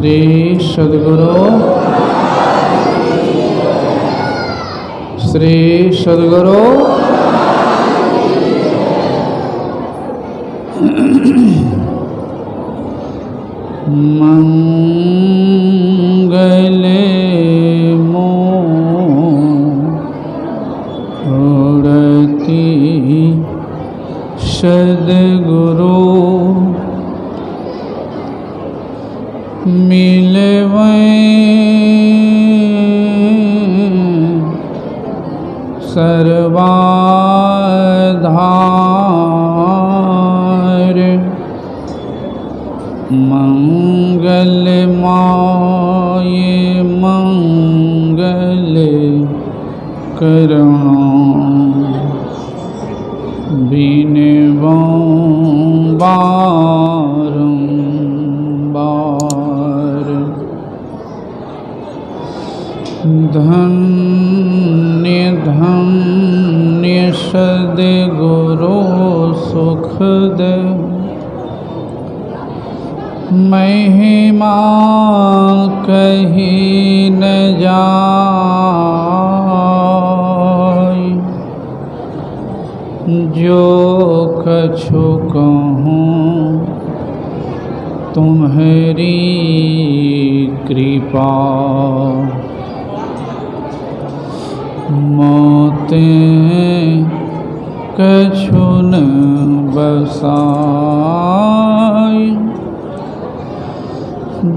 श्री सद्गुरु श्री सद्गुरु मंगले मूर्ति सद्गुरु मिलवै सर्वाधार मंगल माये मंगल करुणा बिनवो बारंबार धन्य धन्य सद्गुरु सुखद महिमा कही न जाय जो कछु कहूँ तुम्हारी कृपा मोते कछु न बसाय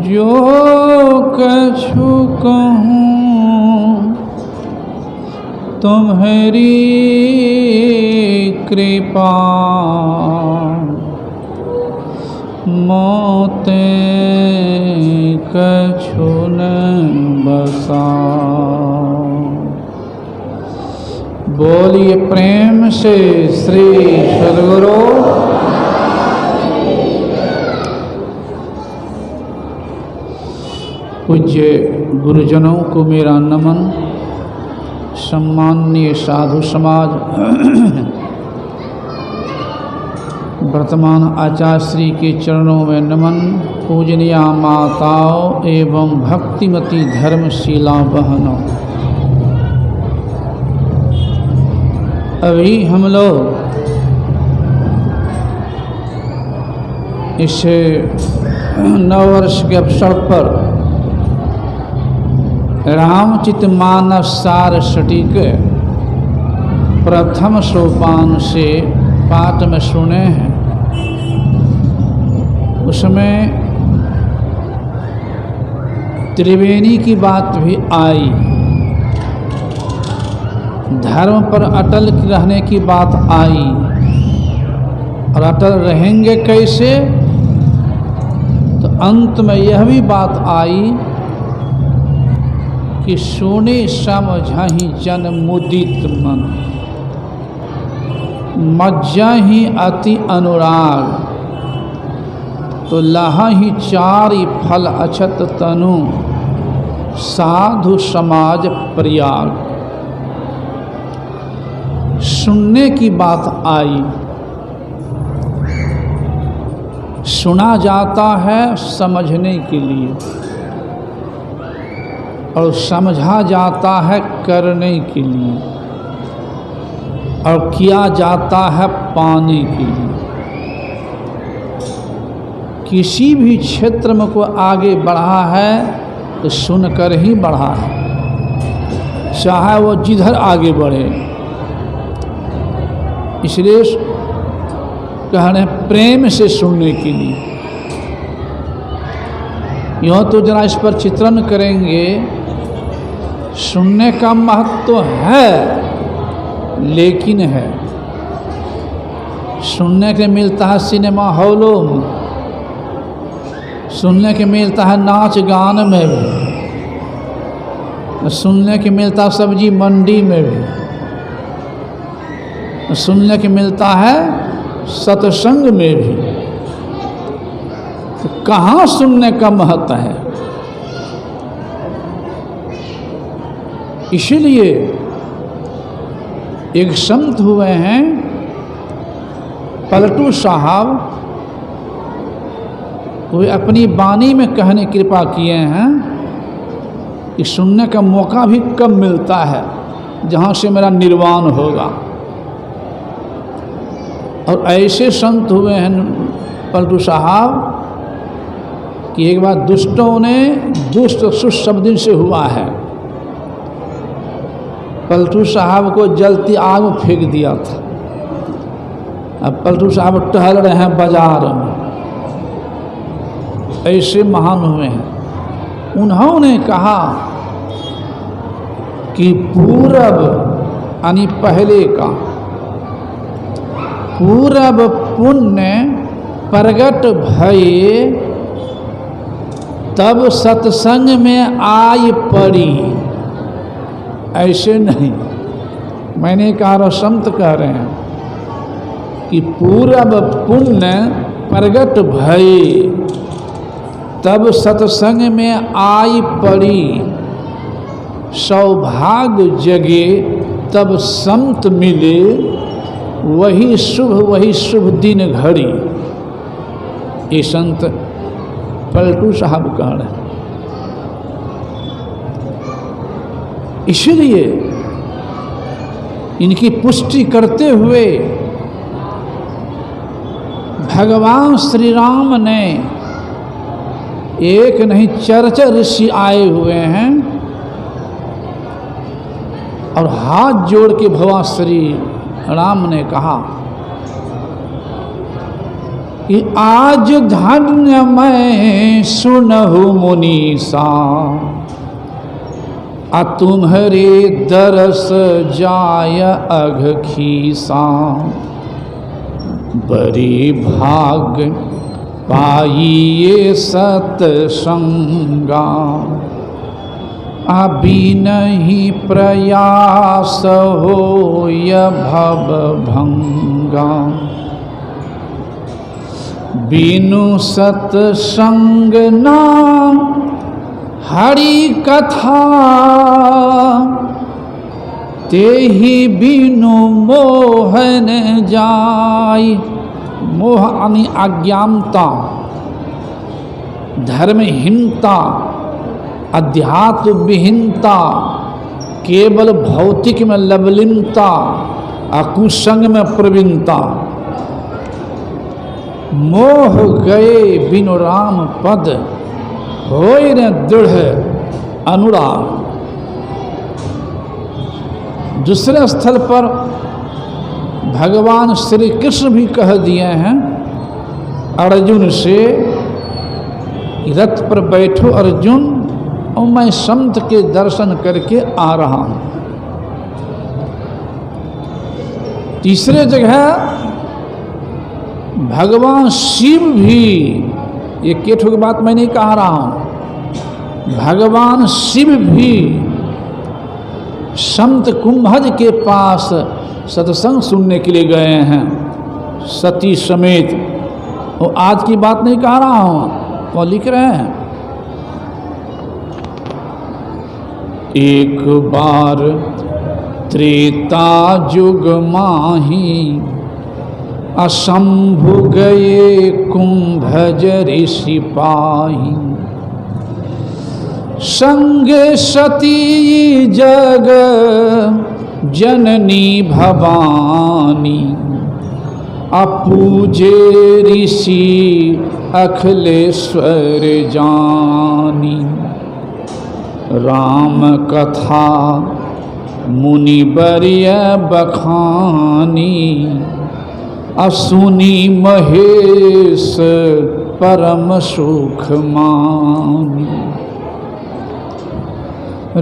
जो कछु कहूँ तुम्हारी कृपा मोते कछु न बसाय। बोलिए प्रेम से श्री सद्गुरु पूज्य गुरुजनों को मेरा नमन। सम्माननीय साधु समाज, वर्तमान आचार्य श्री के चरणों में नमन। पूजनीय माताओं एवं भक्तिमती धर्मशीला बहनों, अभी हम लोग इस नववर्ष के अवसर पर रामचरितमानस सार सटीक प्रथम सोपान से पाठ में सुने हैं। उसमें त्रिवेणी की बात भी आई, धर्म पर अटल रहने की बात आई। और अटल रहेंगे कैसे, तो अंत में यह भी बात आई कि सुने समझहि जन मुदित मन, मज्जहि अति अनुराग, तो लहहि चारि फल अछत तनु, साधु समाज प्रयाग। सुनने की बात आई। सुना जाता है समझने के लिए, और समझा जाता है करने के लिए, और किया जाता है पाने के लिए। किसी भी क्षेत्र में को आगे बढ़ा है तो सुनकर ही बढ़ा है, चाहे वो जिधर आगे बढ़े। इसलिए कह रहे हैं प्रेम से सुनने के लिए। यूँ तो जरा इस पर चित्रण करेंगे, सुनने का महत्व है, लेकिन है सुनने के मिलता है सिनेमा हॉलों में, सुनने के मिलता है नाच गान में भी, सुनने के मिलता है सब्जी मंडी में भी, सुनने के मिलता है सत्संग में भी। तो कहाँ सुनने का महत्व है? इसीलिए एक संत हुए हैं पलटू साहब, वे अपनी वाणी में कहने कृपा किए हैं कि सुनने का मौका भी कब मिलता है जहाँ से मेरा निर्वाण होगा। और ऐसे संत हुए हैं पलटू साहब कि एक बार दुष्टों ने दुष्ट सब दिन से हुआ है, पलटू साहब को जलती आग में फेंक दिया था। अब पलटू साहब टहल रहे हैं बाजार में, ऐसे महान हुए हैं। उन्होंने कहा कि पूरब यानी पहले का पूरब पुण्य प्रगट भये तब सत्संग में आई पड़ी। ऐसे नहीं, मैंने कहा संत कह रहे हैं कि पूरब पुण्य प्रगट भये तब सत्संग में आई पड़ी, सौभाग्य जगे तब संत मिले, वही शुभ दिन घड़ी। ये संत पलटू साहब कह रहे हैं। इसलिए इनकी पुष्टि करते हुए भगवान श्री राम ने एक नहीं चर्चा ऋषि आए हुए हैं और हाथ जोड़ के भगवान श्री राम ने कहा कि आज धन्य मैं सुनहु मुनीसा, आ तुम्हारे दरस जाय अघ खीसा, बड़ी भाग पाइए सतसंगा, अभी नहीं प्रयास हो य भव भंगा, बिनु सतसंग ना हरि कथा, तेहि बिनु मोहन जाय। मोह यानी अज्ञानता, धर्महीनता, अध्यात्म विहीनता, केवल भौतिक में लवलीनता, अकुसंग में प्रवीणता, मोह गए बिनु राम पद, होय न दृढ़ अनुराग। दूसरे स्थल पर भगवान श्री कृष्ण भी कह दिए हैं अर्जुन से, रथ पर बैठो अर्जुन और मैं संत के दर्शन करके आ रहा हूँ। तीसरे जगह भगवान शिव भी, ये केठो की बात मैं नहीं कह रहा हूँ, भगवान शिव भी संत कुंभज के पास सत्संग सुनने के लिए गए हैं सती समेत। वो आज की बात नहीं कह रहा हूँ, वो लिख रहे हैं एक बार त्रेता युग माही, असंभु गए कुंभज ऋषि पाही, संग सती जग जननी भवानी, अपूजे ऋषि अखिलेश्वर जानी, राम कथा मुनि बरिय बखानी, असुनी महेश परम सुख मानी,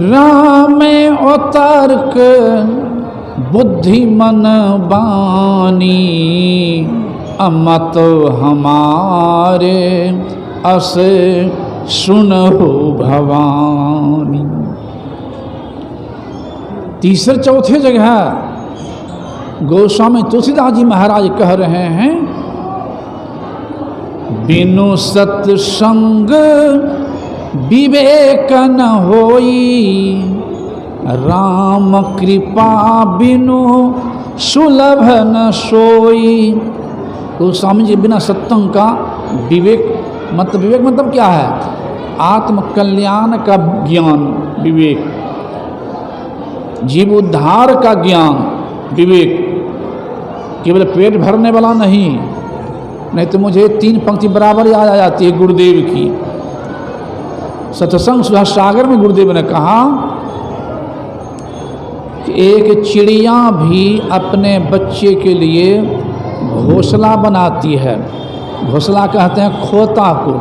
राम अतर्क बुद्धि मन बानी, अमत हमारे अस सुनहु भवानी। तीसरे चौथे जगह गोस्वामी तुलसीदास जी महाराज कह रहे हैं, बिनु सत्संग विवेक न होई, राम कृपा बिनु सुलभ न सोई। गोस्वामी जी बिना सत्संग का विवेक मतलब विवेक मतलब क्या है? आत्मकल्याण का ज्ञान विवेक, जीव उद्धार का ज्ञान विवेक, केवल पेट भरने वाला नहीं तो मुझे 3 पंक्ति बराबर याद आ जाती है गुरुदेव की। सत्संग सुधा सागर में गुरुदेव ने कहा कि एक चिड़िया भी अपने बच्चे के लिए घोंसला बनाती है। घोंसला कहते हैं खोता को,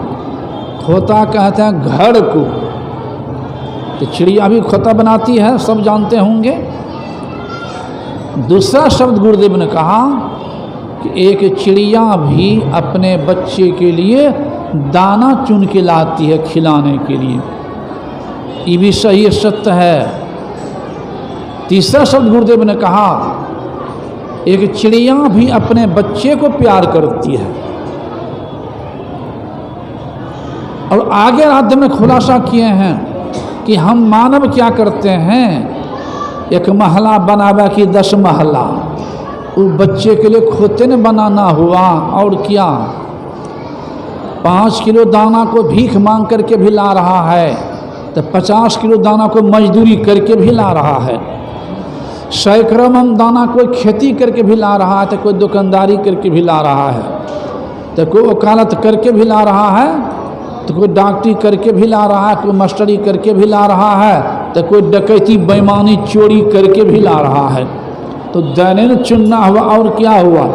खोता कहते हैं घर को। तो चिड़िया भी खोता बनाती है, सब जानते होंगे। दूसरा शब्द गुरुदेव ने कहा कि एक चिड़िया भी अपने बच्चे के लिए दाना चुन के लाती है खिलाने के लिए। ये भी सही सत्य है। तीसरा शब्द गुरुदेव ने कहा एक चिड़िया भी अपने बच्चे को प्यार करती है। और आगे राज्य में खुलासा किए हैं कि हम मानव क्या करते हैं, एक महला बनावे की 10 महला, उस बच्चे के लिए खोते ने बनाना हुआ और क्या। 5 किलो दाना को भीख मांग करके भी ला रहा है, तो 50 किलो दाना को मजदूरी करके भी ला रहा है। सैकड़ों मन दाना कोई खेती करके भी ला रहा है, तो कोई दुकानदारी करके भी ला रहा है, तो कोई वकालत करके भी ला रहा है, तो कोई डॉक्टरी करके भी ला रहा है, कोई मास्टरी करके भी ला रहा है, तो कोई डकैती बेईमानी चोरी करके भी ला रहा है। तो दैनिक चुनना हुआ और क्या हुआ,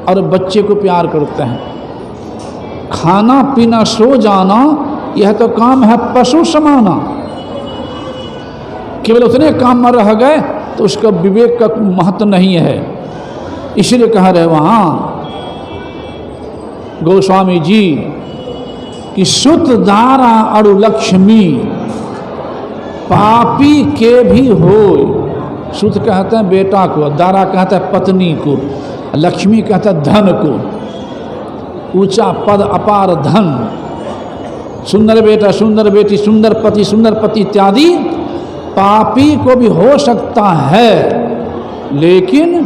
और बच्चे को प्यार करते हैं। खाना पीना सो जाना यह तो काम है पशु समाना। केवल उतने काम में रह गए तो उसका विवेक का महत्व नहीं है। इसलिए कह रहे वहाँ गोस्वामी जी कि सुत दारा और लक्ष्मी पापी के भी होय। सुत कहते हैं बेटा को, दारा कहता है पत्नी को, लक्ष्मी कहता है धन को। ऊंचा पद अपार धन, सुंदर बेटा सुंदर बेटी सुंदर पति इत्यादि पापी को भी हो सकता है, लेकिन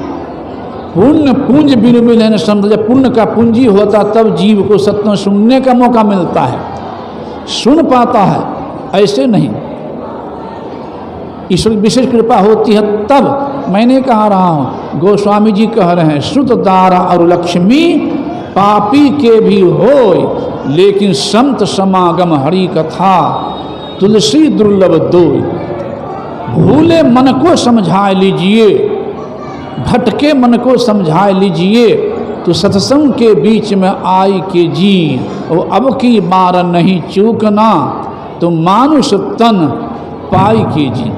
पुण्य पूंज बिनु मिले समझ। जब पुण्य का पूंजी होता तब जीव को सत्य सुनने का मौका मिलता है, सुन पाता है, ऐसे नहीं। ईश्वर विशेष कृपा होती है तब। मैंने कहा रहा हूँ, गोस्वामी जी कह रहे हैं श्रुत दारा और लक्ष्मी पापी के भी होय, लेकिन संत समागम हरि कथा तुलसी दुर्लभ दोय। भूले मन को समझा लीजिए, भटके मन को समझा लीजिए, तो सत्संग के बीच में आई के जी, और अब की बार नहीं चूकना, तो मानुष तन पाई के जी।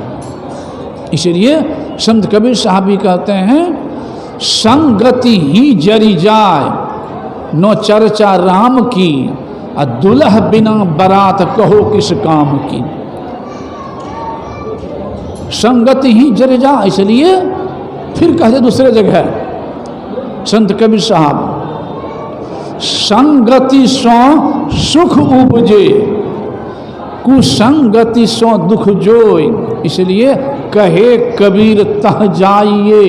इसलिए संत कबीर साहब भी कहते हैं संगति ही जरी जाए, नो चर्चा राम की, दुल्ह बिना बारात कहो किस काम की। संगति ही जर जा, इसलिए फिर कहते दूसरे जगह संत कबीर साहब संगति सो सुख उपजे, कुसंगति सो दुख जोय। इसलिए कहे कबीर तह जाइए,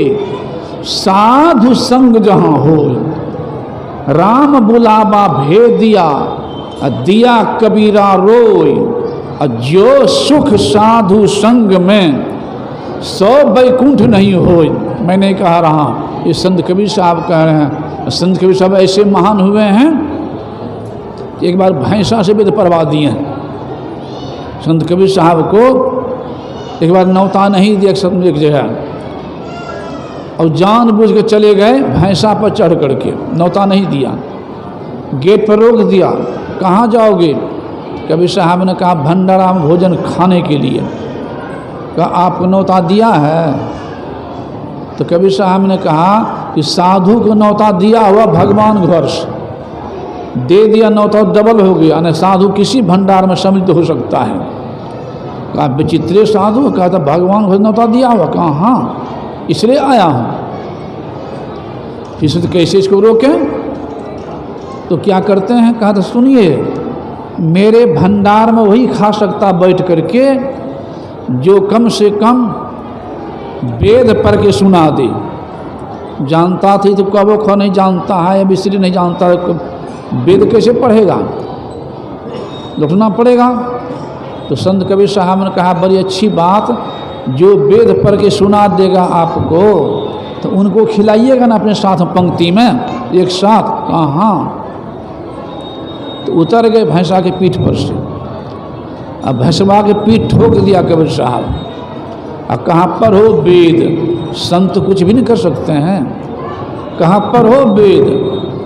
साधु संग जहाँ हो। राम बुलावा भेद दिया, दिया कबीरा रोय। जो सुख साधु संग में, सो बैकुंठ नहीं होय। मैंने कहा रहा, ये संत कबीर साहब कह रहे हैं। संत कबीर साहब ऐसे महान हुए हैं कि एक बार भैंसा से वेद पढ़वा दिए हैं। संत कबीर साहब को एक बार नौता नहीं दिया एक जगह, और जानबूझ के चले गए भैंसा पर चढ़ करके, नौता नहीं दिया, गेट पर रोक दिया। कहाँ जाओगे? कबीर साहब ने कहा भंडारा में भोजन खाने के लिए। कहा आपको नौता दिया है? तो कबीर साहब ने कहा कि साधु को नौता दिया हुआ भगवान घर से दे दिया, नौता डबल हो गया, यानी साधु किसी भंडार में सम्मिलित हो सकता है। कहा विचित्र साधु, कहा था भगवान घर नौता दिया हुआ। कहा हाँ, इसलिए आया हूँ। फिर तो कैसे इसको रोकें? तो क्या करते हैं? कहा था सुनिए, मेरे भंडार में वही खा सकता बैठ करके जो कम से कम वेद पढ़ के सुना दे। जानता थी तो कबो खो नहीं जानता है, या बिसरी नहीं जानता है, वेद कैसे पढ़ेगा? लौटना पड़ेगा। तो संत कबीर साहब ने कहा बड़ी अच्छी बात, जो वेद पढ़ के सुना देगा आपको तो उनको खिलाइएगा ना अपने साथ पंक्ति में एक साथ। कहाँ, तो उतर गए भैंसा के पीठ पर से। अब भैंसवा के पीठ ठोक दिया कबीर साहब। अब कहाँ पर हो वेद, संत कुछ भी नहीं कर सकते हैं। कहाँ पर हो वेद,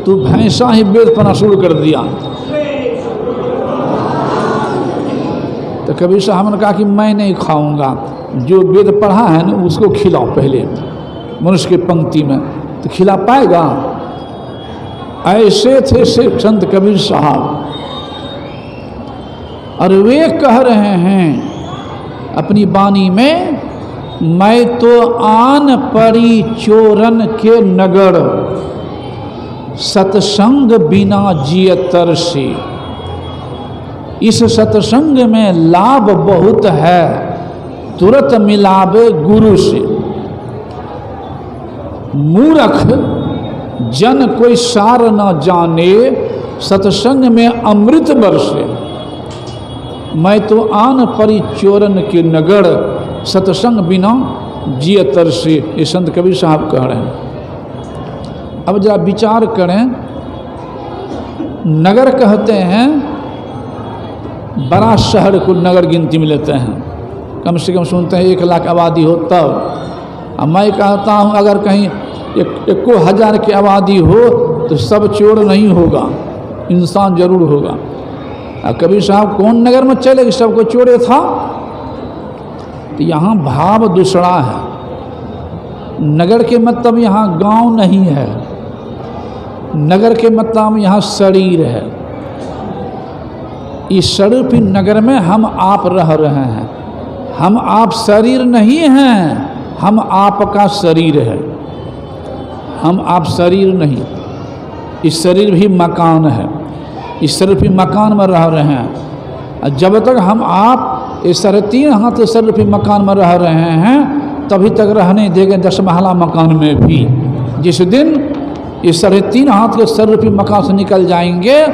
तू भैंसा ही वेद पढ़ना शुरू कर दिया। तो कबीर साहब ने कहा कि मैं नहीं खाऊंगा, जो वेद पढ़ा है ना उसको खिलाओ पहले मनुष्य के पंक्ति में, तो खिला पाएगा। ऐसे थे से संत कबीर साहब। और वे कह रहे हैं अपनी वाणी में, मैं तो आन पड़ी चोरन के नगर, सत्संग बिना जियतर से। इस सत्संग में लाभ बहुत है, तुरंत मिलावे गुरु से। मूर्ख जन कोई सार न जाने, सत्संग में अमृत बरसे। मैं तो आन परी चोरन के नगर, सत्संग बिना जियतर से। ये संत कबीर साहब कह रहे हैं। अब जरा विचार करें, नगर कहते हैं बड़ा शहर को नगर गिनती में लेते हैं, कम से कम सुनते हैं 1 लाख आबादी हो तब। अब मैं कहता हूँ अगर कहीं 1,000 की आबादी हो तो सब चोर नहीं होगा, इंसान जरूर होगा। कबीर साहब कौन नगर में चले कि सबको चोरे था? तो यहाँ भाव दूसरा है। नगर के मतलब यहाँ गांव नहीं है, नगर के मतलब यहाँ शरीर है। इस शरीर नगर में हम आप रह रहे हैं। हम आप शरीर नहीं हैं, हम आपका शरीर है। हम आप शरीर नहीं, इस शरीर भी मकान है। इस शरीर भी मकान में रह रहे हैं। जब तक हम आप इस 3.5 हाथ शरीर भी मकान में रह रहे हैं तभी तक रहने देंगे 10 महला मकान में भी। जिस दिन इस 3.5 हाथ के शरीर भी मकान से निकल जाएंगे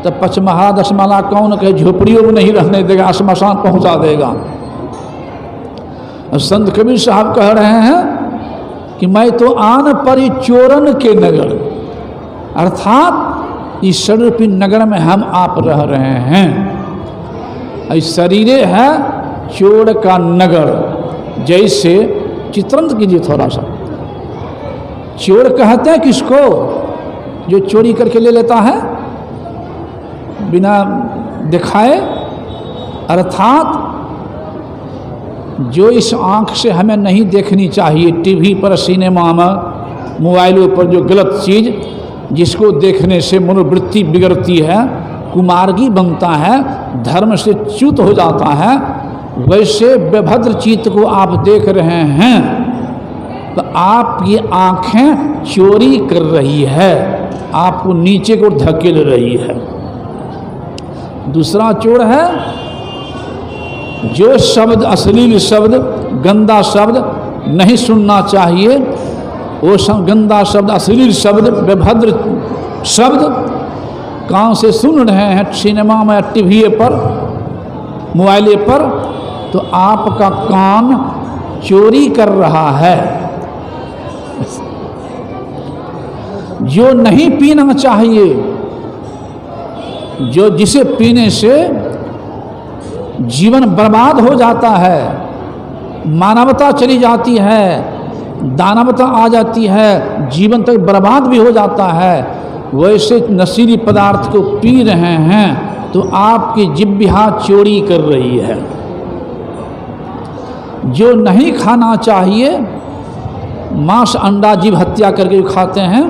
तो 5 महला 10 महला कौन कहे झोपड़ियों में नहीं रहने देगा, शमशान पहुंचा देगा। संत कबीर साहब कह रहे हैं कि मैं तो आन परी चोरन के नगर, अर्थात इस शरीर नगर में हम आप रह रहे हैं। इस शरीरे है चोर का नगर। जैसे चित्रण कीजिए थोड़ा सा, चोर कहते हैं किसको? जो चोरी करके ले लेता है बिना दिखाए, अर्थात जो इस आँख से हमें नहीं देखनी चाहिए, टीवी पर, सिनेमा में, मोबाइलों पर जो गलत चीज़ जिसको देखने से मनोवृत्ति बिगड़ती है, कुमार्गी बनता है, धर्म से च्युत हो जाता है, वैसे बेभद्र चीज को आप देख रहे हैं तो आप ये आँखें चोरी कर रही है, आपको नीचे को धकेल रही है। दूसरा चोर है जो शब्द, अश्लील शब्द, गंदा शब्द नहीं सुनना चाहिए, वो गंदा शब्द, अश्लील शब्द, बेभद्र शब्द कान से सुन रहे हैं सिनेमा में, टीवी पर, मोबाइल पर, तो आपका कान चोरी कर रहा है। जो नहीं पीना चाहिए, जो जिसे पीने से जीवन बर्बाद हो जाता है, मानवता चली जाती है, दानवता आ जाती है, जीवन तक बर्बाद भी हो जाता है, वैसे नशीली पदार्थ को पी रहे हैं तो आपकी जिह्वा चोरी कर रही है। जो नहीं खाना चाहिए, मांस अंडा जीव हत्या करके खाते हैं,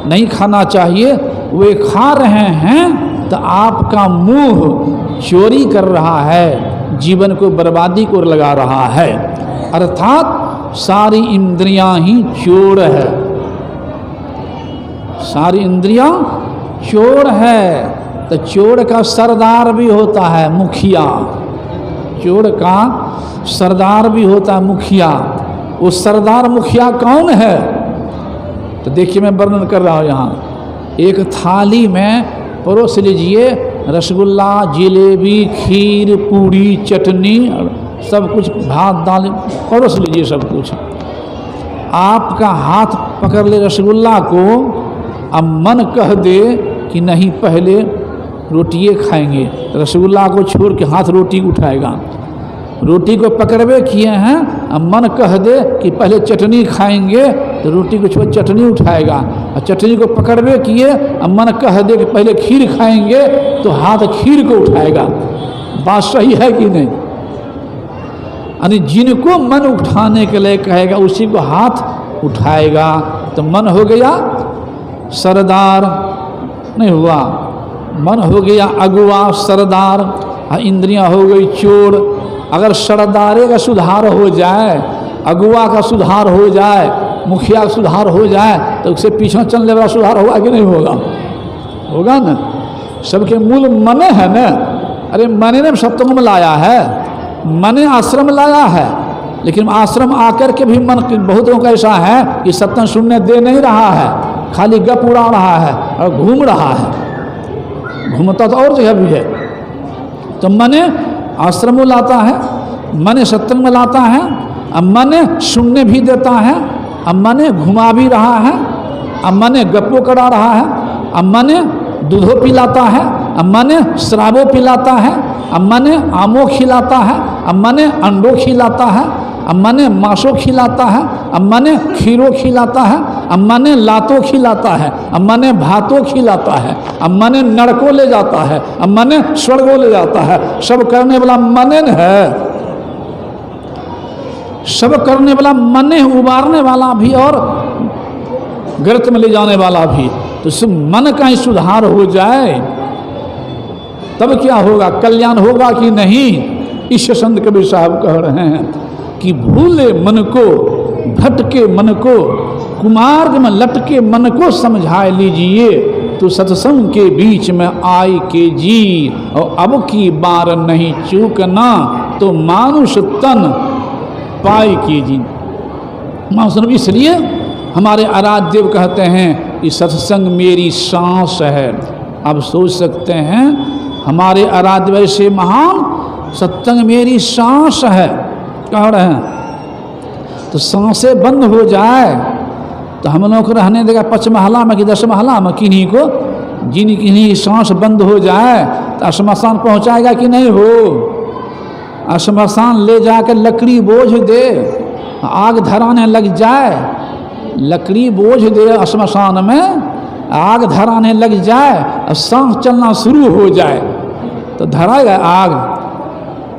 नहीं खाना चाहिए, वे खा रहे हैं तो आपका मुंह चोरी कर रहा है, जीवन को बर्बादी को लगा रहा है। अर्थात सारी इंद्रियां ही चोर है, सारी इंद्रियां चोर है। तो चोर का सरदार भी होता है मुखिया, चोर का सरदार भी होता है मुखिया। वो सरदार मुखिया कौन है? तो देखिए मैं वर्णन कर रहा हूँ यहाँ। एक थाली में परोस लीजिए रसगुल्ला, जिलेबी, खीर, पूड़ी, चटनी, सब कुछ, भात दाल परोस लीजिए सब कुछ। आपका हाथ पकड़ ले रसगुल्ला को, अब मन कह दे कि नहीं पहले रोटिए खाएंगे, रसगुल्ला को छोड़ के हाथ रोटी उठाएगा। रोटी को पकड़वे किए हैं, अब मन कह दे कि पहले चटनी खाएंगे, तो रोटी को छोड़ चटनी उठाएगा। और चटनी को पकड़वे किए, अब मन कह दे कि पहले खीर खाएंगे, तो हाथ खीर को उठाएगा। बात सही है कि नहीं? यानी जिनको मन उठाने के लिए कहेगा उसी को हाथ उठाएगा। तो मन हो गया सरदार, नहीं हुआ, मन हो गया अगुआ सरदार, और इंद्रियां हो गई चोर। अगर सरदारे का सुधार हो जाए, अगुआ का सुधार हो जाए, मुखिया का सुधार हो जाए, तो उससे पीछे चलने वाला सुधार होगा कि नहीं होगा? होगा ना। सबके मूल मने है ना। अरे मने ने सत्संग में लाया है, मने आश्रम लाया है, लेकिन आश्रम आकर के भी मन बहुत लोगों का ऐसा है कि सत्संग सुनने दे नहीं रहा है, खाली गप उड़ा रहा है और घूम रहा है। घूमता तो और जगह भी है। तो मने आश्रम में लाता है, मने सत्संग में लाता है, अब मने सुनने भी देता है, अब मने घुमा भी रहा है, अब मने गप्पो करा रहा है, अब मने दूधो पिलाता है, अब मने शराबो पिलाता है, अब मने आमो खिलाता है, अब मने अंडो खिलाता है, अब मने मांसो खिलाता है, अब मने खीरो खिलाता है, अब मने लातो खिलाता है, अब मने भातो खिलाता है, अब मने नरको ले जाता है, अब मने स्वर्गो ले जाता है। सब करने वाला मने है, सब करने वाला मने, उबारने वाला भी और गर्त में ले जाने वाला भी। तो मन का ही सुधार हो जाए तब क्या होगा, कल्याण होगा कि नहीं? इस संत कबीर साहब कह रहे हैं कि भूले मन को, भटके मन को, कुमार्ग में लटके मन को समझा लीजिए, तो सत्संग के बीच में आए के जी, और अब की बार नहीं चूकना, तो मानुष तन पाए के जी। मानुष इसलिए हमारे आराध्य देव कहते हैं कि सत्संग मेरी सांस है। आप सोच सकते हैं हमारे आराध्य वैसे महान, सत्संग मेरी सांस है कह रहे हैं। तो सांसें बंद हो जाए तो हम लोग को रहने देगा 5 महला में कि 10 महला में? किन्हीं को जिन किन्हीं सांस बंद हो जाए तो शमशान पहुंचाएगा कि नहीं हो? शमशान ले जाकर लकड़ी बोझ दे, आग धराने लग जाए, लकड़ी बोझ दे शमशान में, आग धराने लग जाए और सांस चलना शुरू हो जाए तो धराएगा आग?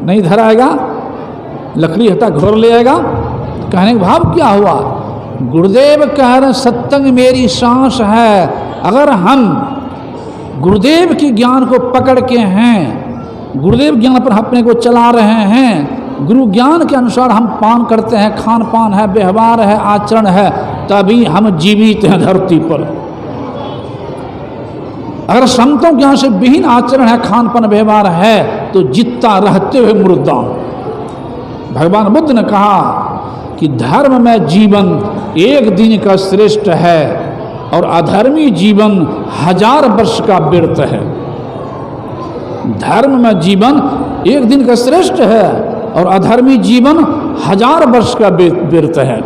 नहीं धराएगा, लकड़ी हटा घर ले आएगा। कहने का भाव क्या हुआ? गुरुदेव कह रहे सत्संग मेरी सांस है। अगर हम गुरुदेव के ज्ञान को पकड़ के हैं, गुरुदेव ज्ञान पर अपने को चला रहे हैं, गुरु ज्ञान के अनुसार हम पान करते हैं, खान पान है, व्यवहार है, आचरण है, तभी हम जीवित हैं धरती पर। अगर संतों ज्ञान से विहीन आचरण है, खान पान व्यवहार है, तो जितना रहते हुए मुर्दा। भगवान बुद्ध ने कहा कि धर्म में जीवन एक दिन का श्रेष्ठ है और अधर्मी जीवन 1000 वर्ष का व्यर्थ है। धर्म में जीवन एक दिन का श्रेष्ठ है और अधर्मी जीवन 1000 वर्ष का व्यर्थ है।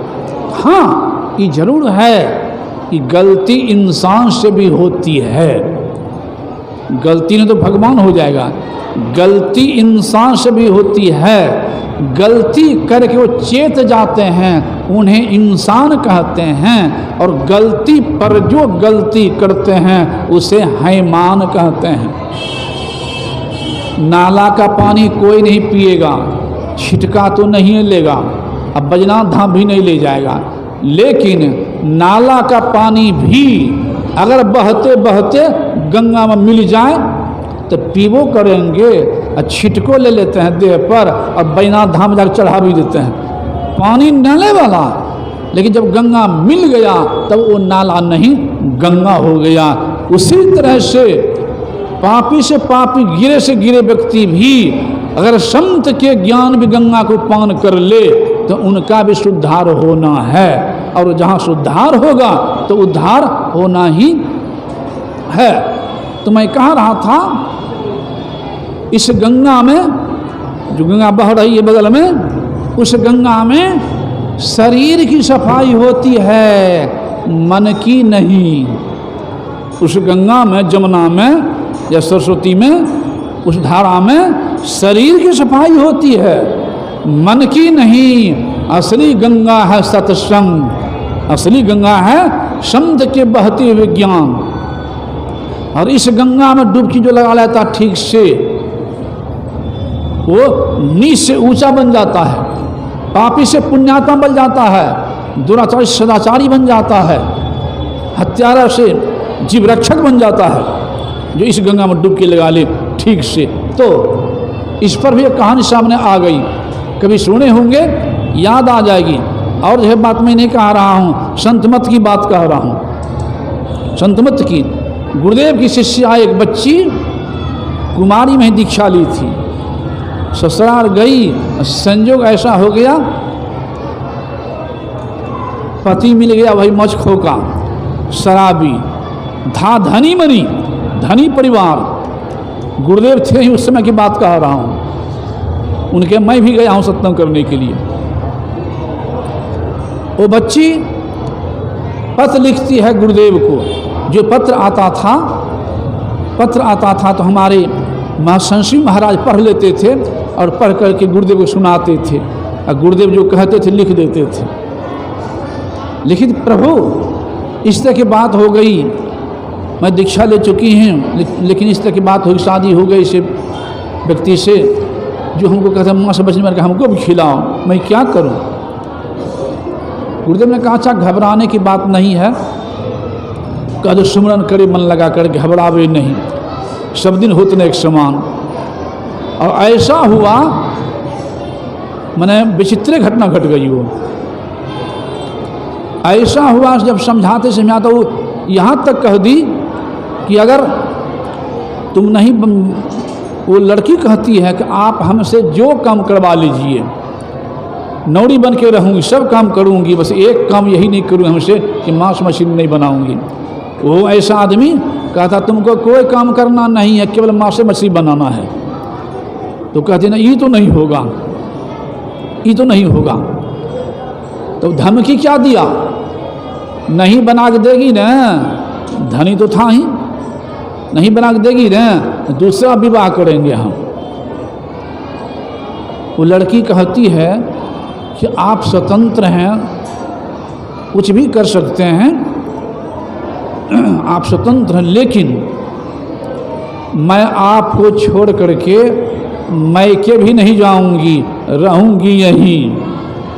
हाँ, ये जरूर है कि गलती इंसान से भी होती है। गलती ने तो भगवान हो जाएगा, गलती इंसान से भी होती है। गलती करके वो चेत जाते हैं, उन्हें इंसान कहते हैं, और गलती पर जो गलती करते हैं उसे हैमान कहते हैं। नाला का पानी कोई नहीं पिएगा, छिटका तो नहीं लेगा, अब बजनाथ धाम भी नहीं ले जाएगा, लेकिन नाला का पानी भी अगर बहते बहते गंगा में मिल जाए तो पीबो करेंगे, और छिटको ले लेते हैं देह पर और बैजनाथ धाम जाकर चढ़ा भी देते हैं। पानी नाले वाला, लेकिन जब गंगा मिल गया तब वो नाला नहीं गंगा हो गया। उसी तरह से पापी से पापी, गिरे से गिरे व्यक्ति भी अगर संत के ज्ञान भी गंगा को पान कर ले तो उनका भी सुधार होना है, और जहाँ सुधार होगा तो उद्धार होना ही है। तो मैं कह रहा था इस गंगा में, जो गंगा बह रही है बगल में, उस गंगा में शरीर की सफाई होती है, मन की नहीं। उस गंगा में, जमुना में या सरस्वती में, उस धारा में शरीर की सफाई होती है, मन की नहीं। असली गंगा है सत्संग, असली गंगा है शब्द के बहते हुए ज्ञान। और इस गंगा में डुबकी जो लगा लेता ठीक से, वो नीच से ऊंचा बन जाता है, पापी से पुण्यात्मा बन जाता है, दुराचारी सदाचारी बन जाता है, हत्यारा से जीव रक्षक बन जाता है, जो इस गंगा में डुबकी लगा ले ठीक से। तो इस पर भी एक कहानी सामने आ गई, कभी सुने होंगे, याद आ जाएगी। और यह बात मैं नहीं कह रहा हूँ, संतमत की बात कह रहा हूँ, संतमत की। गुरुदेव की शिष्या एक बच्ची कुमारी में दीक्षा ली थी, ससुराल गई, संजोग ऐसा हो गया, पति मिल गया वही मचखो का, शराबी, धनी मनी, धनी परिवार। गुरुदेव थे ही उस समय की बात कह रहा हूँ, उनके मैं भी गया हूँ सत्संग करने के लिए। वो बच्ची पत्र लिखती है गुरुदेव को। जो पत्र आता था तो हमारे महाशंसी महाराज पढ़ लेते थे और पढ़ करके गुरुदेव को सुनाते थे, और गुरुदेव जो कहते थे लिख देते थे। लिखित प्रभु इस तरह की बात हो गई, मैं दीक्षा ले चुकी हूँ, लेकिन इस तरह की बात हो गई, शादी हो गई से व्यक्ति से जो हमको कहता माँ से बचने में हमको भी खिलाओ, मैं क्या करूँ। गुरुदेव ने कहा अच्छा घबराने की बात नहीं है, कह दो सुमरन करे मन लगा कर, घबरावे नहीं, सब दिन होते न एक समान। और ऐसा हुआ, मैंने विचित्र घटना घट गई। वो ऐसा हुआ जब समझाते समझाते वो यहाँ तक कह दी कि अगर तुम नहीं, वो लड़की कहती है कि आप हमसे जो काम करवा लीजिए, नौड़ी बन के रहूँगी, सब काम करूँगी, बस एक काम यही नहीं करूँ हमसे कि मांस मछली नहीं बनाऊँगी। वो ऐसा आदमी कहता तुमको कोई काम करना नहीं है, केवल मांस मछली बनाना है। तो कहते ना ये तो नहीं होगा, ये तो नहीं होगा। तो धमकी क्या दिया, नहीं बना के देगी ना, धनी तो था ही, नहीं बना के देगी ना, दूसरा विवाह करेंगे हम। वो लड़की कहती है कि आप स्वतंत्र हैं, कुछ भी कर सकते हैं, आप स्वतंत्र हैं, लेकिन मैं आपको छोड़ करके मैके भी नहीं जाऊंगी, रहूंगी यहीं,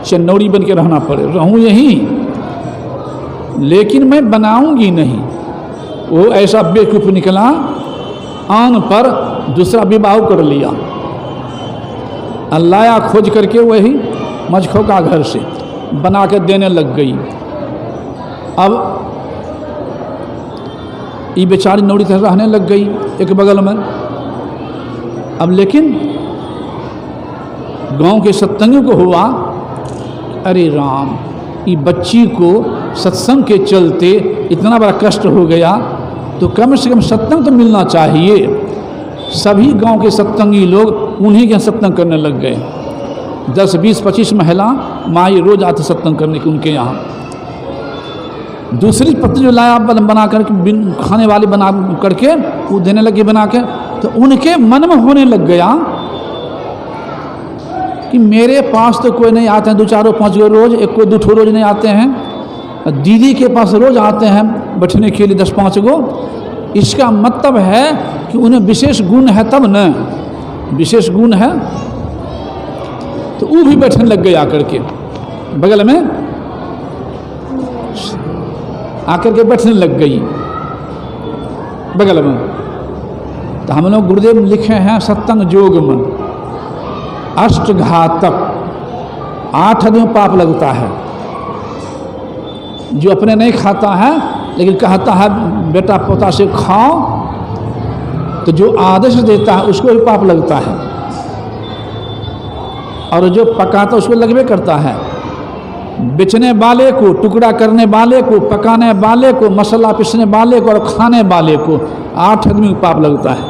चन्नौड़ी बन के रहना पड़े, रहूं यहीं, लेकिन मैं बनाऊंगी नहीं। वो ऐसा बेवकूफ निकला, आन पर दूसरा विवाह कर लिया, लाया खोज करके वही मचखो का घर से बना के देने लग गई। अब ये बेचारी नौड़ी तरह रहने लग गई एक बगल में। अब लेकिन गांव के सत्संगियों को हुआ, अरे राम, ये बच्ची को सत्संग के चलते इतना बड़ा कष्ट हो गया, तो कम से कम सत्संग तो मिलना चाहिए। सभी गांव के सत्संगी लोग उन्हीं के सत्संग करने लग गए। 10, 20, 25 महिला माई रोज आते सत्संग करने के उनके यहाँ। दूसरी पत्नी जो लाया बना करके, खाने वाली बना करके वो देने लगी बना के, तो उनके मन में होने लग गया कि मेरे पास तो कोई नहीं आते हैं, 2, 4, 5 रोज, एक को 2 रोज नहीं आते हैं, दीदी के पास रोज आते हैं बैठने के लिए 10, 5 गो। इसका मतलब है कि उन्हें विशेष गुण है, तब न विशेष गुण है। तो वो भी बैठने लग गए आकर के बगल में, आकर के बैठने लग गई बगल में। तो हम लोग गुरुदेव लिखे हैं सत्संग योग में, अष्टघातक 8 आदमी पाप लगता है। जो अपने नहीं खाता है लेकिन कहता है बेटा पोता से खाओ, तो जो आदेश देता है उसको भी पाप लगता है, और जो पकाता उसको लगवे करता है। बेचने वाले को, टुकड़ा करने वाले को, पकाने वाले को, मसाला पीसने वाले को और खाने वाले को 8 आदमी को पाप लगता है।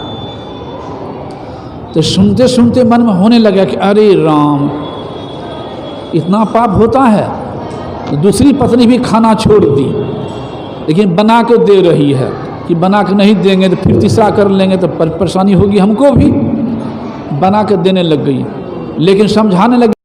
तो सुनते सुनते मन में होने लगा कि अरे राम, इतना पाप होता है। तो दूसरी पत्नी भी खाना छोड़ दी, लेकिन बना के दे रही है कि बना के नहीं देंगे तो फिर तीसरा कर लेंगे तो परेशानी होगी हमको भी। बना के देने लग गई, लेकिन समझाने लगी